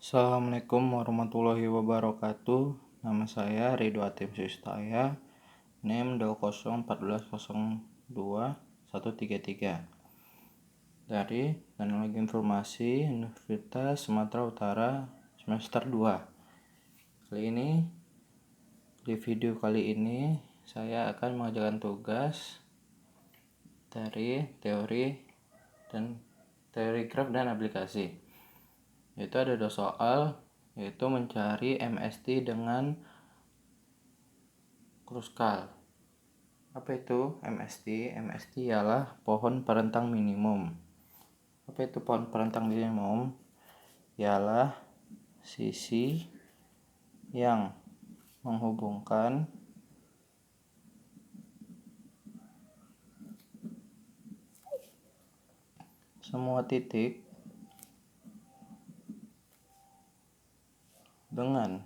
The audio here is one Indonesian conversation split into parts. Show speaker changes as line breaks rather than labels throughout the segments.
Assalamualaikum warahmatullahi wabarakatuh. Nama saya Ridho Atim Sustaya, NIM 201402133 dari Teknologi Informasi Universitas Sumatera Utara semester 2. Di video kali ini saya akan mengajarkan tugas dari teori graf dan aplikasi. Yaitu ada 2 soal, yaitu mencari MST dengan Kruskal. Apa itu MST? MST ialah pohon perentang minimum. Apa itu pohon perentang minimum? Ialah sisi yang menghubungkan semua titik dengan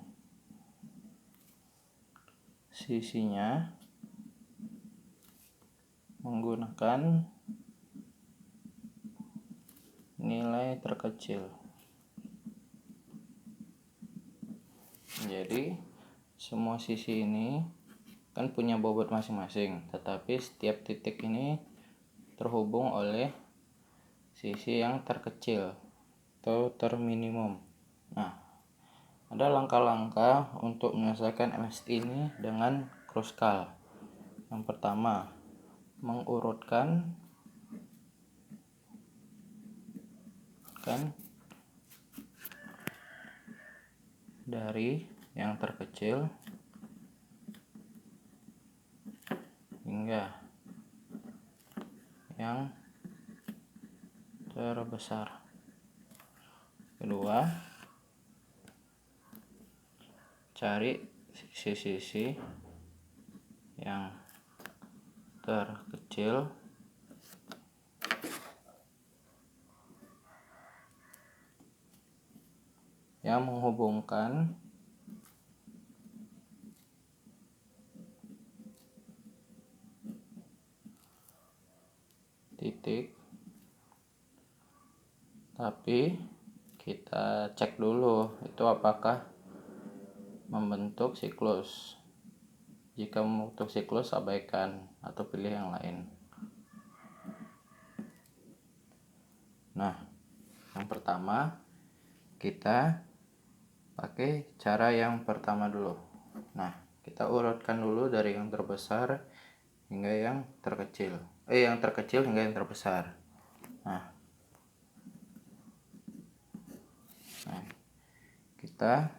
sisinya menggunakan nilai terkecil. Jadi semua sisi ini kan punya bobot masing-masing, tetapi setiap titik ini terhubung oleh sisi yang terkecil atau terminimum. Nah, ada langkah-langkah untuk menyelesaikan MST ini dengan Kruskal. Yang pertama, mengurutkan dari yang terkecil hingga yang terbesar. Kedua, cari sisi-sisi yang terkecil yang menghubungkan titik, tapi kita cek dulu itu apakah membentuk siklus. Jika membentuk siklus, abaikan atau pilih yang lain. Nah, yang pertama kita pakai cara yang pertama dulu. Nah, kita urutkan dulu dari yang terbesar hingga yang terkecil. Yang terkecil hingga yang terbesar. Nah, kita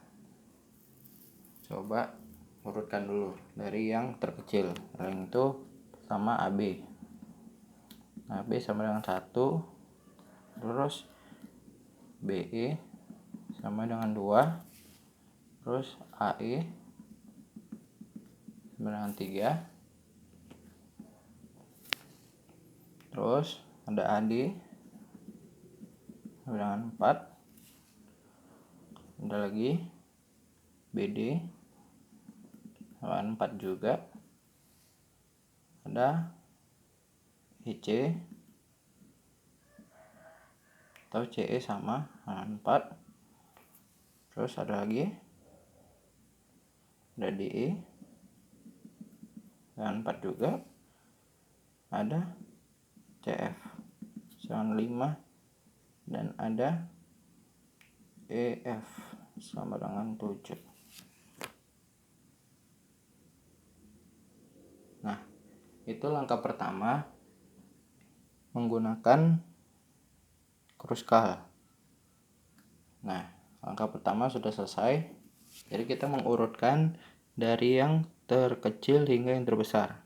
coba urutkan dulu dari yang terkecil. Yang itu sama AB. Nah, B sama dengan 1, terus BE sama dengan 2, terus AE sama dengan 3, terus ada AD sama dengan 4, ada lagi BD sama 4 juga, ada IC atau CE sama dengan 4, terus ada lagi ada DE dengan 4 juga, ada CF sama 5, dan ada EF sama dengan 7. Nah, itu langkah pertama menggunakan Kruskal. Nah, langkah pertama sudah selesai. Jadi kita mengurutkan dari yang terkecil hingga yang terbesar.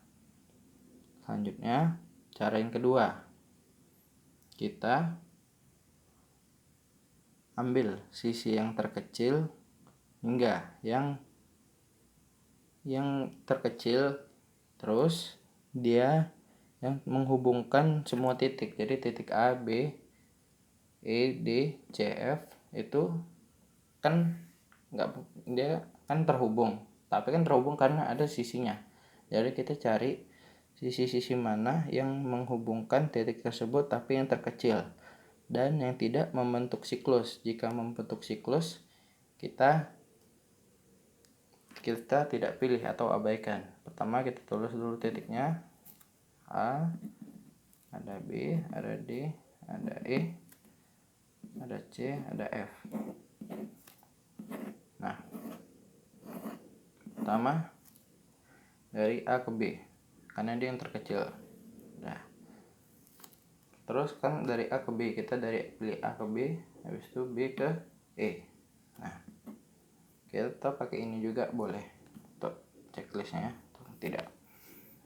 Selanjutnya, cara yang kedua, kita ambil sisi yang terkecil hingga yang terkecil, terus dia yang menghubungkan semua titik. Jadi titik A, B, E, D, C, F itu kan dia kan terhubung, tapi kan terhubung karena ada sisinya. Jadi kita cari sisi-sisi mana yang menghubungkan titik tersebut tapi yang terkecil. dan yang tidak membentuk siklus. Jika membentuk siklus, kita tidak pilih atau abaikan. Pertama kita tulis dulu titiknya. A, ada B, ada D, ada E, ada C, ada F. Nah, pertama dari A ke B, karena dia yang terkecil. Nah, terus kan dari A ke B, kita pilih A ke B, habis itu B ke E. Nah, kita pakai ini juga boleh untuk checklistnya atau tidak.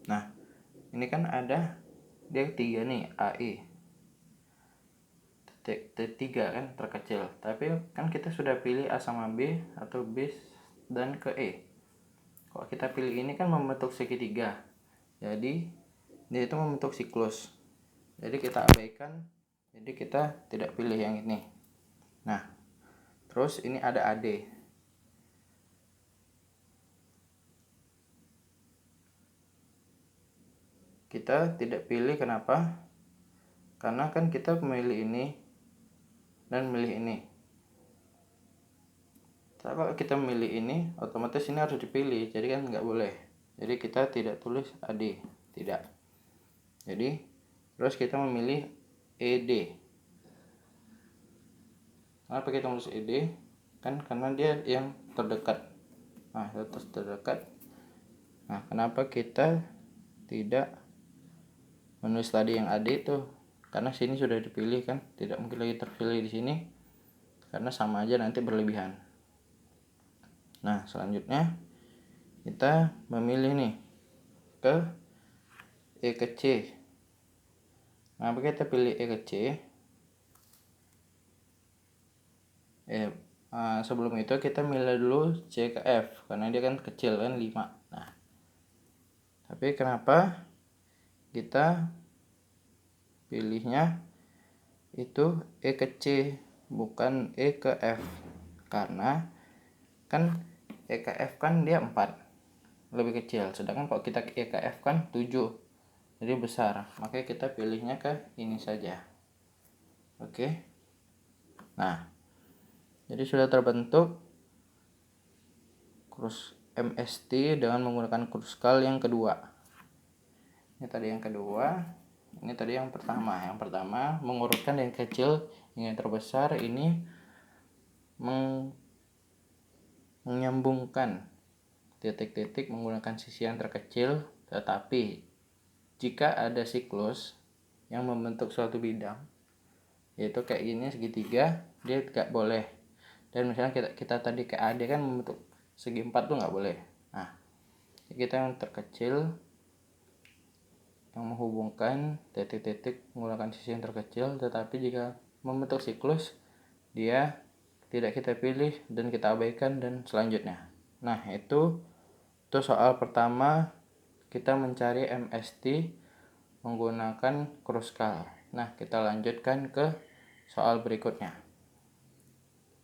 Nah, ini kan ada dia 3 nih, AE. T3 kan terkecil, tapi kan kita sudah pilih A sama B atau B dan ke E. Kalau kita pilih ini kan membentuk segitiga, jadi dia itu membentuk siklus, jadi kita abaikan, jadi kita tidak pilih yang ini. Nah, terus ini ada AD. Kita tidak pilih, kenapa? Karena kan kita memilih ini dan memilih ini. Kalau kita memilih ini, otomatis ini harus dipilih, jadi kan nggak boleh. Jadi kita tidak tulis AD, tidak. Jadi terus kita memilih ED. Kenapa kita tulis ED? Kan karena dia yang terdekat. Nah, terdekat. Nah, kenapa kita tidak menulis tadi yang AD itu? Karena sini sudah dipilih kan, tidak mungkin lagi terpilih di sini, karena sama aja nanti berlebihan. Nah, selanjutnya kita memilih nih ke E ke C. Kenapa kita pilih E ke C? Sebelum itu kita milih dulu C ke F, karena dia kan kecil kan 5. Nah, tapi kenapa kita pilihnya itu E ke C bukan E ke F? Karena kan E ke F kan dia 4, lebih kecil, sedangkan kalau kita E ke F kan 7, jadi besar. Makanya kita pilihnya ke ini saja. Oke. Nah, jadi sudah terbentuk krus MST dengan menggunakan kruskal yang kedua. Ini tadi yang kedua, ini tadi yang pertama. Yang pertama mengurutkan dari kecil hingga yang terbesar, ini menyambungkan titik-titik menggunakan sisi yang terkecil. Tetapi jika ada siklus yang membentuk suatu bidang, yaitu kayak gini segitiga, dia tidak boleh. Dan misalnya kita tadi kayak AD kan membentuk segi 4 tuh nggak boleh. Nah, kita yang terkecil yang menghubungkan titik-titik menggunakan sisi yang terkecil, tetapi jika membentuk siklus dia tidak kita pilih dan kita abaikan dan selanjutnya. Nah, itu soal pertama, kita mencari MST menggunakan kruskal. Nah, kita lanjutkan ke soal berikutnya.